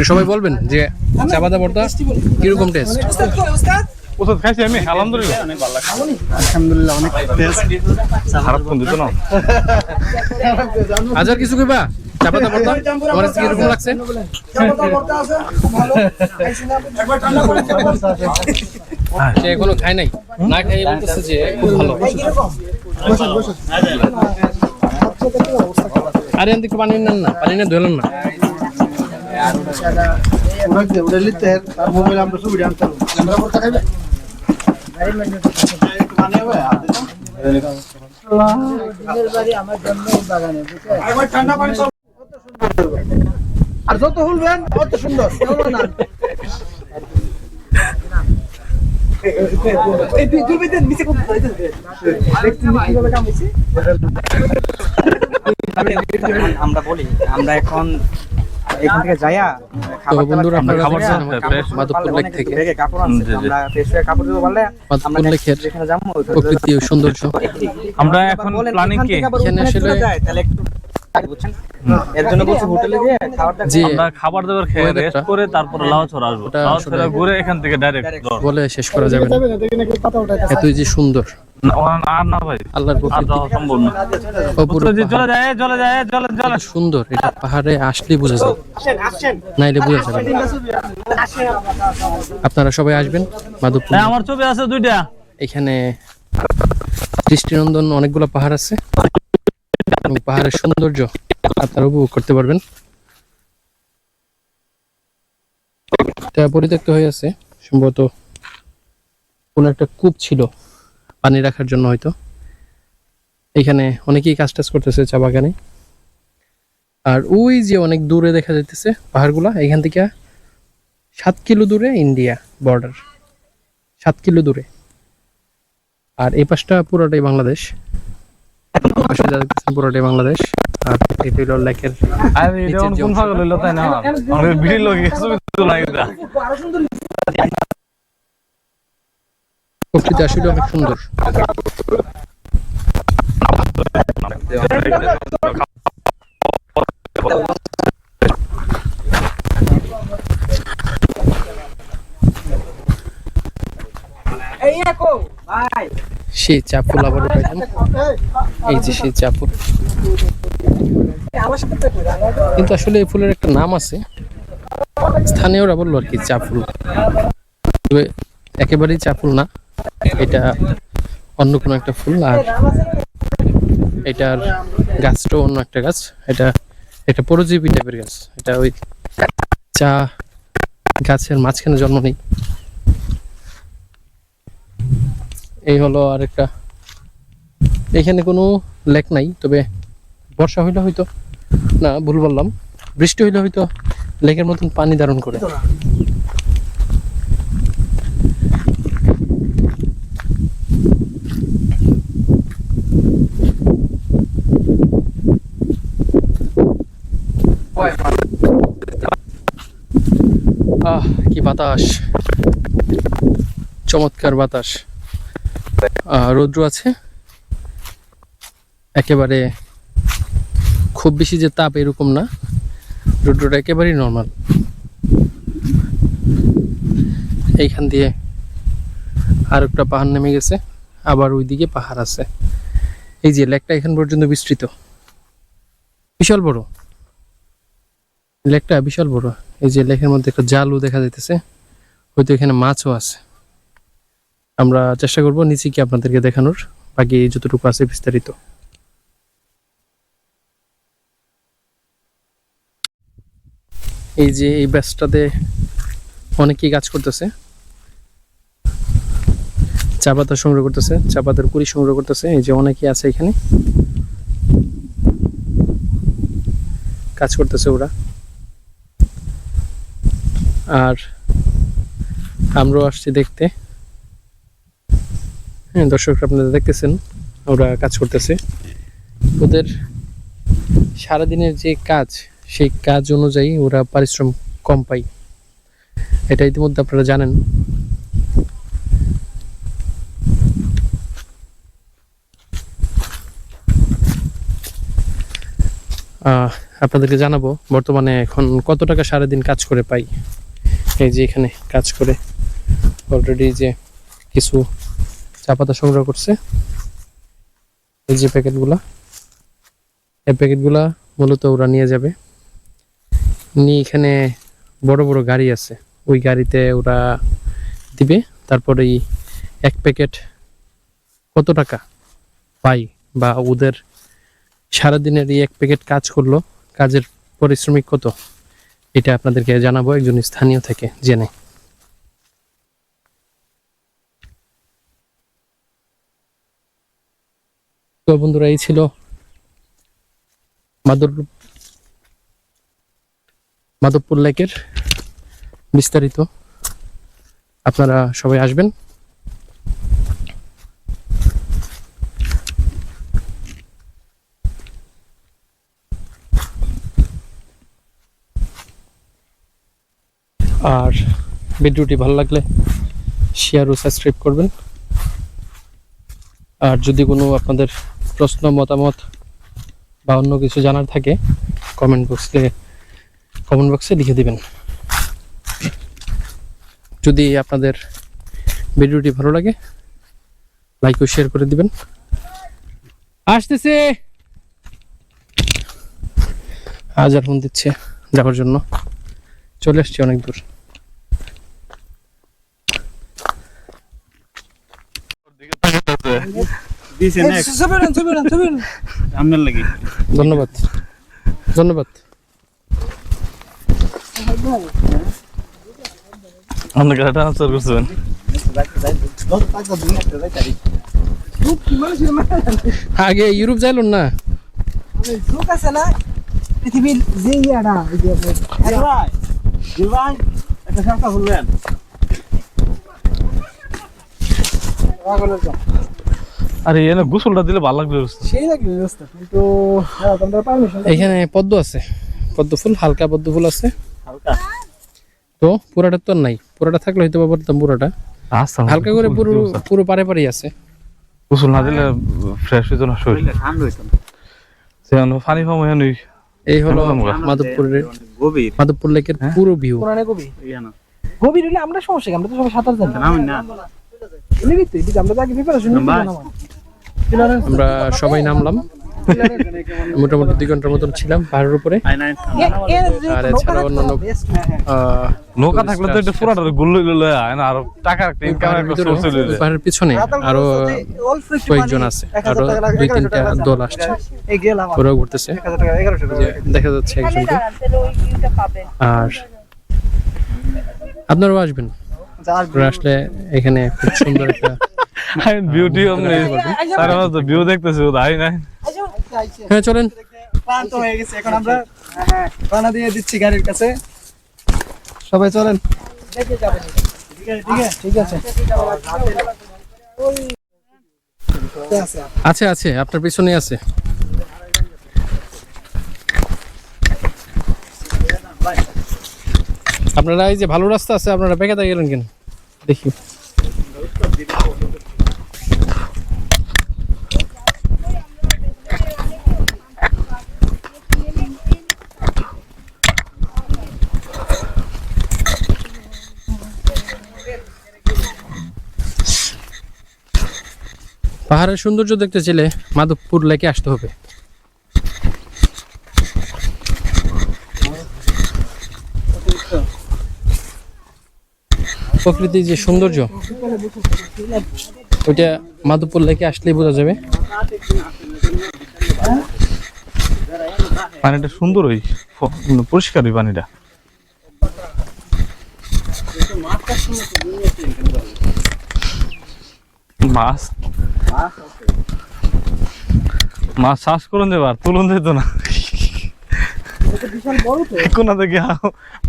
সবাই বলবেন যে চা পাতা ভর্তা কিরকম টেস্ট। ওষুধ খাইছি আমি, আলহামদুলিল্লাহ অনেক ভালো লাগছে। আলহামদুলিল্লাহ অনেক টেস্ট। খারাপ কোন দিত না। আজার কিছু কইবা চা পাতা ভর্তা তোমার কাছে কিরকম লাগছে? চা পাতা ভর্তা আছে খুব ভালো খাইছিলাম, একবার ঠান্ডা করে সে এখনো খায় নাই, না খাই বলতেছে যে খুব ভালো। বসেন বসেন। আরে এদিকে একটু পানি নেন না, পানি নিয়ে ধুলেন না। ওটা লিখতে আর মোবাইল আমরা ছবি আনতাম আমরা ভর্তা খাইবে আর যত হুলবেন তত সুন্দর। আমরা বলি আমরা এখন এখান থেকে যাইয়া তো বন্ধুরা আপনারা খাবার দেখছেন মাধবপুর লেক থেকে। কাপড় আনছি, আমরা ফ্রেশ হয়ে কাপড় দিতে পারলে মাধবপুর লেকের যেখানে যাবো প্রকৃতি ও সৌন্দর্য। আমরা এখন প্ল্যানিং কি, এখানে আসলে তাহলে একটু বুঝছেন, এর জন্য বলছি হোটেলে গিয়ে খাবারটা যে আমরা খাবার দাবার খেয়ে রেস্ট করে তারপরে লাউছড়া আসবো। ওটা লাউছড়া আসলে- ঘুরে এখান থেকে ডাইরেক্ট বলে শেষ করা যাবে না, এতই যে সুন্দর আর না ভাই, আল্লাহর আর প্রকৃতি যাওয়া সম্ভব না। অপূর্ব চলে যায় চলে যায় চলে চলে। সুন্দর। এটা পাহাড়ে আসলেই বোঝা যায়, নাইলে বোঝা যাবে না। আপনারা সবাই আসবেন মাধবপুর। হ্যাঁ, আমার ছবি আছে দুইটা। এখানে দৃষ্টিনন্দন অনেকগুলো পাহাড় আছে, এবং পাহাড়ের সৌন্দর্য আপনারা উপভোগ করতে পারবেন। এটা পরিত্যক্ত হয়ে আছে, সম্ভবত কোনো একটা কূপ ছিল পানি রাখার জন্য হয়তো। এখানে অনেকেই কাজ টাজ করতেছে চা বাগানে। আর ওই যে অনেক দূরে দেখা যাইতেছে পাহাড়গুলা, এখান থেকে 7 কিলো দূরে ইন্ডিয়া বর্ডার, 7 কিলো দূরে। আর এই পাশটা পুরোটাই বাংলাদেশ, এই পাশে যা দেখতেছেন পুরোটাই বাংলাদেশ। আর এটা হলো লেকের আরে এটা নিচের যে কোন অংশ। পাগল হইলো তাই না, আমাদের ভিড় লগে ছবি তোলা এটা। প্রকৃতি আসলে অনেক সুন্দর। সেই চা ফুল আবারও পাইলাম, এই যে সেই চা ফুল। কিন্তু আসলে এই ফুলের একটা নাম আছে, স্থানীয়রা বললো আর কি চা ফুল, তবে একেবারেই চা ফুল না, এটা অন্য কোনো একটা ফুল। আর এটার গাছটাও অন্য একটা গাছ, এটা একটা পরজীবী টাইপের গাছ। এটা ওই চা গাছের মাঝখানে জন্ম নেই। এই হলো আরেকটা, এখানে কোনো লেক নাই, তবে বর্ষা হইলে হয়তো, না ভুল বললাম, বৃষ্টি হইলে হয়তো লেকের মতন পানি ধারণ করে। কি বাতাস, চমৎকার বাতাস। রৌদ্র আছে একেবারে, খুব বেশি যে তাপ এরকম না, রৌদ্রটা একেবারেই নর্মাল। এইখান দিয়ে আর একটা পাহাড় নেমে গেছে, আবার ওইদিকে পাহাড় আছে। এই যে লেকটা এখান পর্যন্ত বিস্তৃত, বিশাল বড় লেকটা, বিশাল বড়। এই যে লেকের মধ্যে একটা জালও দেখা যাইতেছে, হয়তো এখানে মাছও আছে। আমরা চেষ্টা করব নিচে কি আপনাদেরকে দেখানোর, বাকি যতটুকু আছে বিস্তারিত। এই যে এই ব্যাচটাতে অনেকেই কাজ করতেছে, চা পাতা সংগ্রহ করতেছে, চা পাতার কুড়ি সংগ্রহ করতেছে। এই যে অনেকেই আছে এখানে কাজ করতেছে ওরা। আর আমরাও আসছি দেখতে। হ্যাঁ দর্শক, আপনারা দেখতেছেন ওরা কাজ করতেছে। ওদের সারাদিনের যে কাজ, সেই কাজ অনুযায়ী ওরা পারিশ্রম কম পায়, এটা ইতিমধ্যে আপনারা জানেন। আপনাদেরকে জানাবো বর্তমানে এখন কত টাকা সারাদিন কাজ করে পাই। এই যে এখানে কাজ করে অলরেডি যে কিছু চা পাতা সংগ্রহ করছে, এই যে প্যাকেটগুলা, এই প্যাকেটগুলা মূলত ওরা নিয়ে যাবে, নিয়ে এখানে বড় বড় গাড়ি আছে, ওই গাড়িতে ওরা দিবে। তারপরে এই এক প্যাকেট কত টাকা পাই বা ওদের সারাদিনের এই এক প্যাকেট কাজ করলো, কাজের পারিশ্রমিক কত, এটা আপনাদেরকে জানাবো একজন স্থানীয় থেকে জেনে। তো বন্ধুরা, এই ছিল মাধবপুর লেকের বিস্তারিত। আপনারা সবাই আসবেন। আর ভিডিওটি ভালো লাগলে শেয়ার ও সাবস্ক্রাইব করবেন। আর যদি কোনো আপনাদের প্রশ্ন, মতামত বা অন্য কিছু জানার থাকে কমেন্ট বক্সে লিখে দিবেন। যদি আপনাদের ভিডিওটি ভালো লাগে লাইক ও শেয়ার করে দিবেন। আসতেছে, আজ আর ফোন দিচ্ছে যাওয়ার জন্য, চলে আসছি অনেক দূর। ধন্যবাদ ধন্যবাদ। আপনার গাড়িটা ট্রান্সফার করছেন? আগে ইউরোপ যাইলেন না? লোক আছে না পৃথিবীর যে ইয়াটা ওই যে একটা সংখ্যা বললেন আরে এনে গোসলটা দিলে ভালো লাগবে। সেই লাগবে ব্যবস্থা, কিন্তু তোমরা পারমিশন এখানে পদ্ম আছে, পদ্ম ফুল, হালকা পদ্ম ফুল আছে। তো পুরাটা তো আর নাই, পুরাটা থাকলে হয়তো বা বলতাম পুরাটা, আচ্ছা, হালকা করে পুরো পারে পারেই আছে। গোসল না দিলে ফ্রেশ হইতো না শরীর, ঠান্ডা হইতো না। সেখানে পানি পাবো এখানে। এই হলো গভীর মাধবপুর লেকের পুরো ভিউ। পুরানে গভীর হলে আমরা সমস্যা কি? আমরা তো সবাই সাঁতার জানি না। এমনি তো এদিকে আমরা তো আগে প্রিপারেশন নিতে না। আমরা সবাই নামলাম, মোটামুটি 2 ঘন্টার মতন ছিলাম পাহাড়ের উপরে। আর এছাড়া অন্যান্য নৌকা থাকলে তো এটা পুরাটা গুল্লো হয় না, আর টাকা একটা ইনকামের একটা সোর্স হইলো। পাহাড়ের পিছনে আরো কয়েকজন আছে, আরো 2-3টা দল আসছে, ওরাও ঘুরতেছে, যে দেখা যাচ্ছে একজনকে। আর আপনারাও আসবেন, আপনারা আসলে এখানে খুব সুন্দর একটা বিউটি ভিউ দেখতেছি তাই না? হ্যাঁ চলেন। ক্লান্ত হয়ে গেছে, এখন আমরা রওনা দিয়ে দিচ্ছি গাড়ির কাছে। সবাই চলেন। ঠিক আছে আছে আছে, আপনার পিছনে আছে। আপনারা এই যে ভালো রাস্তা আছে, আপনারা বেকাতে গেলেন কেন দেখি। পাহাড়ের সৌন্দর্য দেখতে চাইলে মাধবপুর লেকে আসতে হবে। প্রকৃতির যে সৌন্দর্য ওইটা মাধবপুর লেকে আসলেই বোঝা যাবে। পানিটা সুন্দর, ওই পরিষ্কার ওই পানিটা। মাছ মাছ চাষ করুন যাবার তুলুন যেত না, কোনা থেকে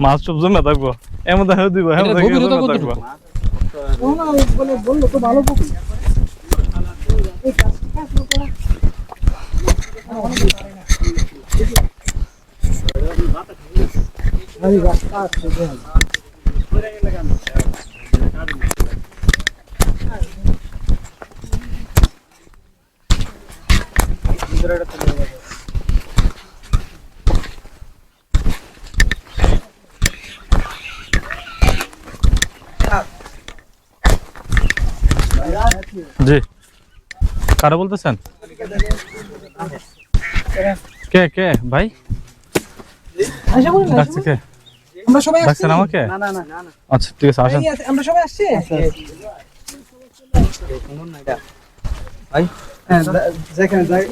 মাছ সব জমে থাকবো, এমন দেখা দিব এমন থাকবো। বললো তো ভালো পুকুর। জি কারা বলতেছেন? কে কে ভাই আশা করি না ডাকছে কে? আমরা সবাই আসছি ডাকছেন আমাকে? না না না আচ্ছা ঠিক আছে আসেন। আমরা সবাই আসছি ভাই হ্যাঁ যেখানে যাই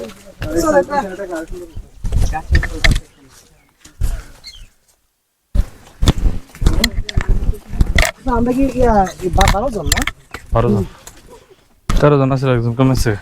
আমরা কি 12 জন না 12 জন 13 জন আছে একজন কমেছে।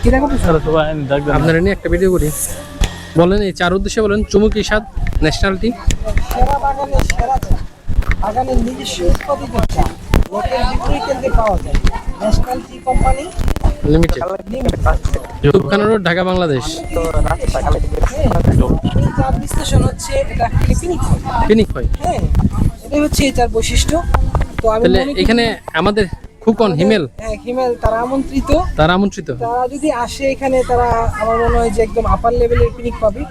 কিরা করতেছ সবাই ডাক দেন। আপনারা নিয়ে একটা ভিডিও করি, বলেন এই 4 উদ্দেশ্যে বলেন চুমুকি স্বাদ ন্যাশনালিটি সেরা বাগানের সেরা চা বাগানের নিজস্ব উৎপাদিত চা লোকের বিক্রয় কেন্দ্রে পাওয়া যায় national tea company limited, Topkhana road, Dhaka, Bangladesh. চার বিশ্লেষণ হচ্ছে এটা পিনিক হয় পিনিক হয়। হ্যাঁ এটাই হচ্ছে এই চার বৈশিষ্ট্য। তো আমি তাহলে মনে করি এখানে আমাদের খুকন হিমেল হ্যাঁ হিমেল তারা আমন্ত্রিত, তারা আমন্ত্রিত। তারা যদি আসে এখানে তারা আমার মনে হয় যে একদম আপার লেভেলের পিনিক পাবে।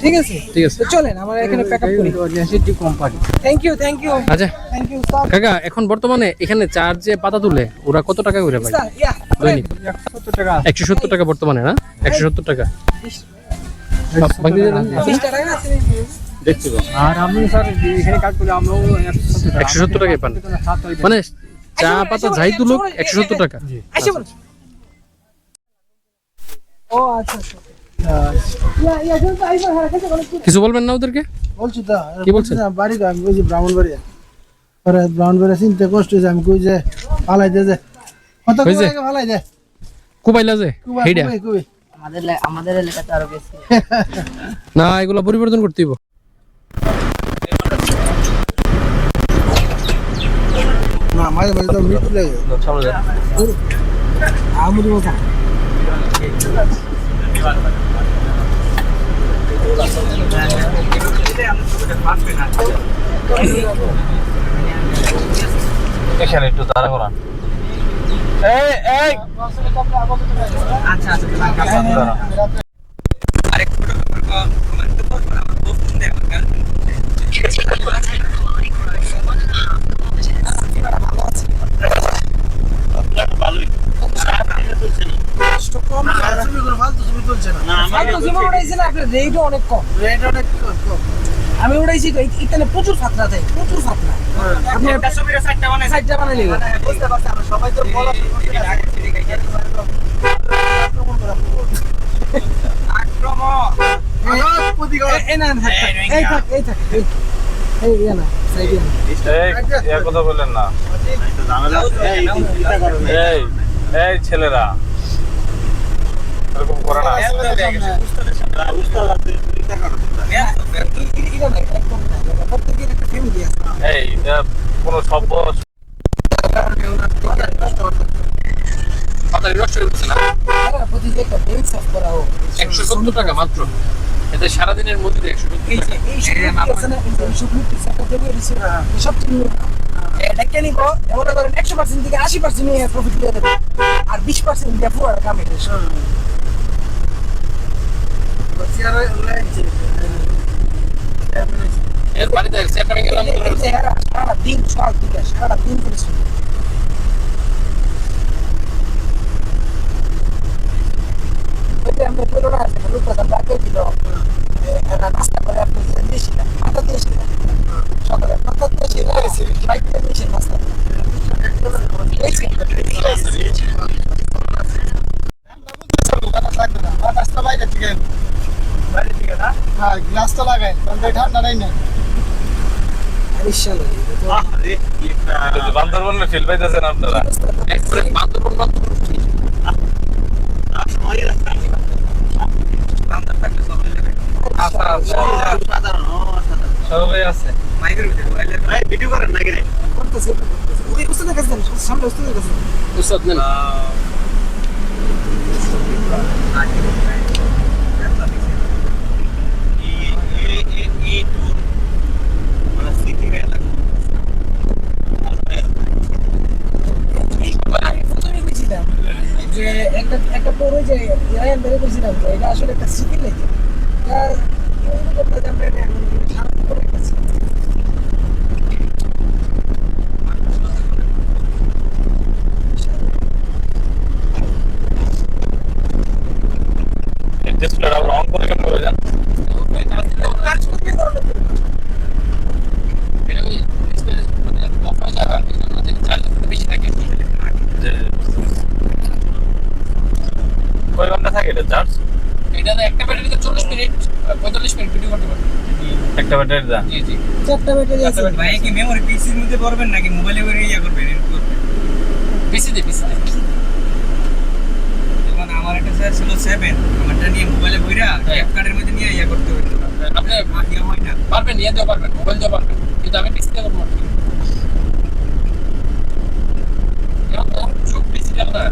ঠিক আছে ঠিক আছে। তো চলেন আমরা এখানে প্যাক আপ করি। ন্যাশনালিটি কোম্পানি থ্যাংক ইউ আচ্ছা স্যার। কাকা, এখন বর্তমানে এখানে চার যে পাতা তুলে ওরা কত টাকা করে ভাই স্যার ইয়া দৈনিক? 170 টাকা 170 টাকা বর্তমানে, না 170 টাকা। বাকি দিয়ে দেন। 20 টাকা না দেখছি গো। আর আমি স্যার এখানে কাজ করি আমরাও 170 টাকায় পান, মানে চা পাতা যাই তুলুক 170 টাকা। আচ্ছা বল। ও আচ্ছা আচ্ছা ইয়া কিন্তু আইবা হ্যাঁ কাছে বলে কিছু বলবেন না ওদেরকে? বলছি তো কি বলছেন? বাড়ি তো আমি কই যে ব্রাহ্মণবাড়িয়া পরে ব্রাহ্মণবাড়িয়া চিনতে কষ্ট হয়েছে আমি কই যে ফালাই দে যে কত কই যে? করে ফালাই দে কুবাইলা যে হেডা কুবি আমাদের এলাকাতে আরো বেশি। না, এগুলো পরিবর্তন করতে হইব। না মাঝে মাঝে তো মৃত্যু লাগে আমুদি মজা এখানে একটু দাঁড়া করান। এই এই আচ্ছা আচ্ছা দাঁড়া। অনেক কম আমি উড়াইছি তো এখানে প্রচুর ফাতরা দেয় প্রচুর ফাতরা আপনি একটা ছবির সাইডটা বানাইলে বুঝতে পারছেন আমরা সবাই তো বলা এই কথা বলেন না। এই এই ছেলেরা এরকম করে না। এই কোন শব্দ পাতারি নষ্ট হয়ে যাচ্ছে না। 170 টাকা মাত্র, এতে সারাদিনের মধ্যে 170 এটা কে নিব এমন ধরেন 100% থেকে 80% নিয়ে প্রফিট দিয়ে দেবে আর 20% দিয়ে পুরো কামে এর বাড়িতে সেখানে গেলাম সারা দিন সকাল থেকে সারা দিন পরিশ্রম আমরা পেলো না রূপদান রাখে দিল নাস্তা করে আপনি দিয়েছিলাম মাথা দিয়েছিলাম সকালে মাথা দিয়েছিলাম বাইক দিয়েছি নাস্তা গ্লাসটা লাগাই ঠান্ডা নাই না বান্দরবনে ফিল পাইতেছেন আপনারা? সবাই আছে ভিডিও করেন নাকি রে উস্তাদের কাছে সামনে উস্তাদের কাছে উস্তাদ নেন। আমি প্রথমে বলছিলাম যে একটা পরে যে রায়ান বের করেছিলাম যে এটা আসলে একটা স্মৃতি লেগে আমরা সারা করে গেছি। ডিসপ্লেটা অন করে কেন করে যান কয় ঘন্টা থাকে এটা চার্জ? এটাতে একটা ব্যাটারিতে 40 মিনিট 45 মিনিট ভিডিও করতে পারবেন। একটা ব্যাটারি দা জি জি। চারটা ব্যাটারি আছে। ভাই কি মেমোরি পিসির মধ্যে করবেন নাকি মোবাইলে করে ইয়া করবেন? পিসিতে। যেমন আমার একটা স্যার ছিল 7, আমারটা নিয়ে মোবাইলে বইরা ক্যাপ কার্ডের মধ্যে নিয়ে ইয়া করতে হইতো। আপনি ইয়া হয় না। পারবেন, নিয়ে দিতে পারবেন, মোবাইল দিয়ে পারবেন, কিন্তু আমি পিসিতে করব না। এখন তো সব পিসিতে না।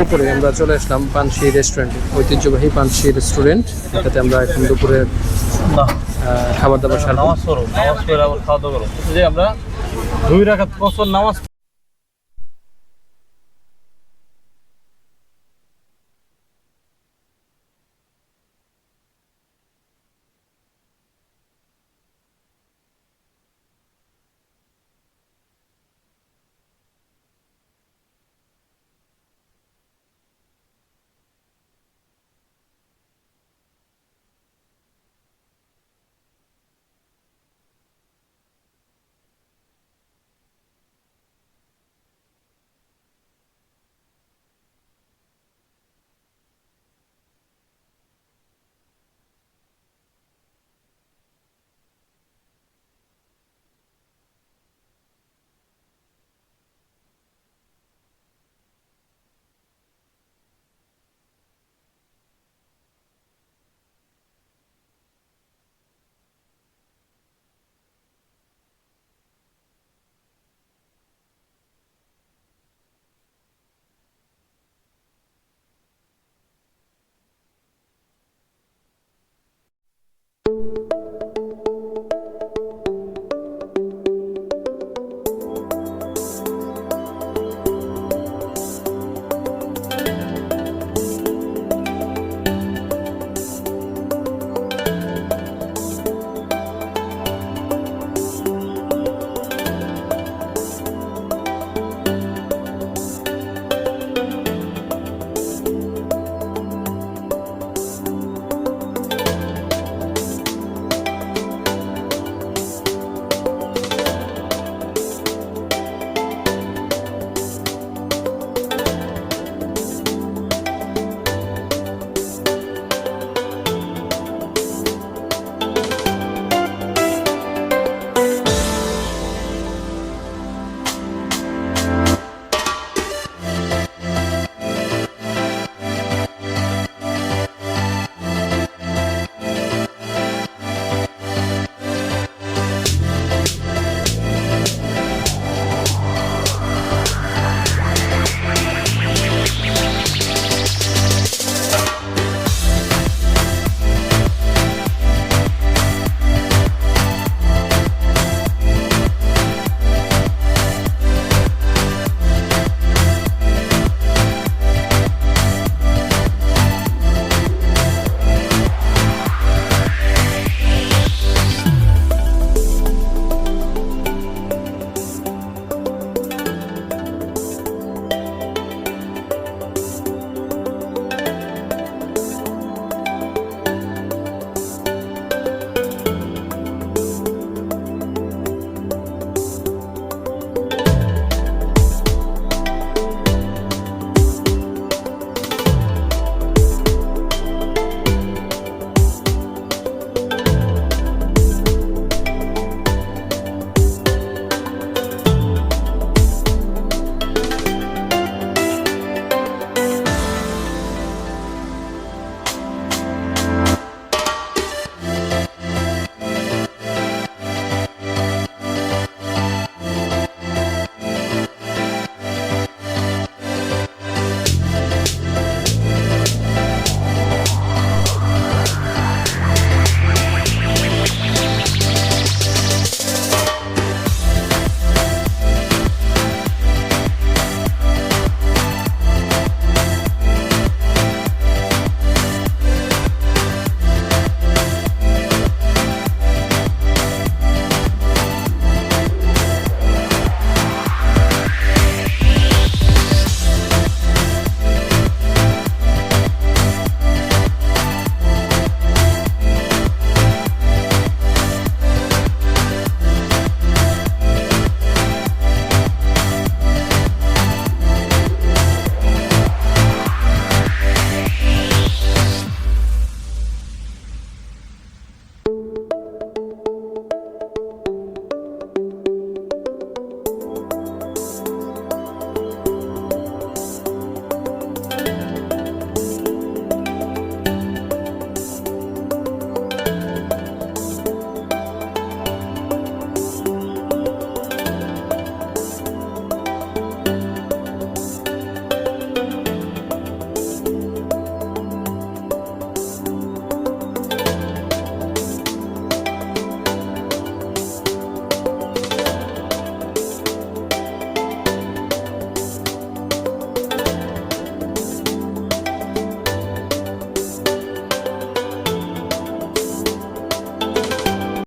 উপরে আমরা চলে আসলাম পানশি রেস্টুরেন্টে, ঐতিহ্যবাহী পানশি রেস্টুরেন্ট। এটাতে আমরা এখন দুপুরে খাবার দাবার সারবো। নামাজ পড়ো, নামাজ পড়ে আবার খাওয়া দাওয়া করো। যে আমরা 2 রাকাত কসর নামাজ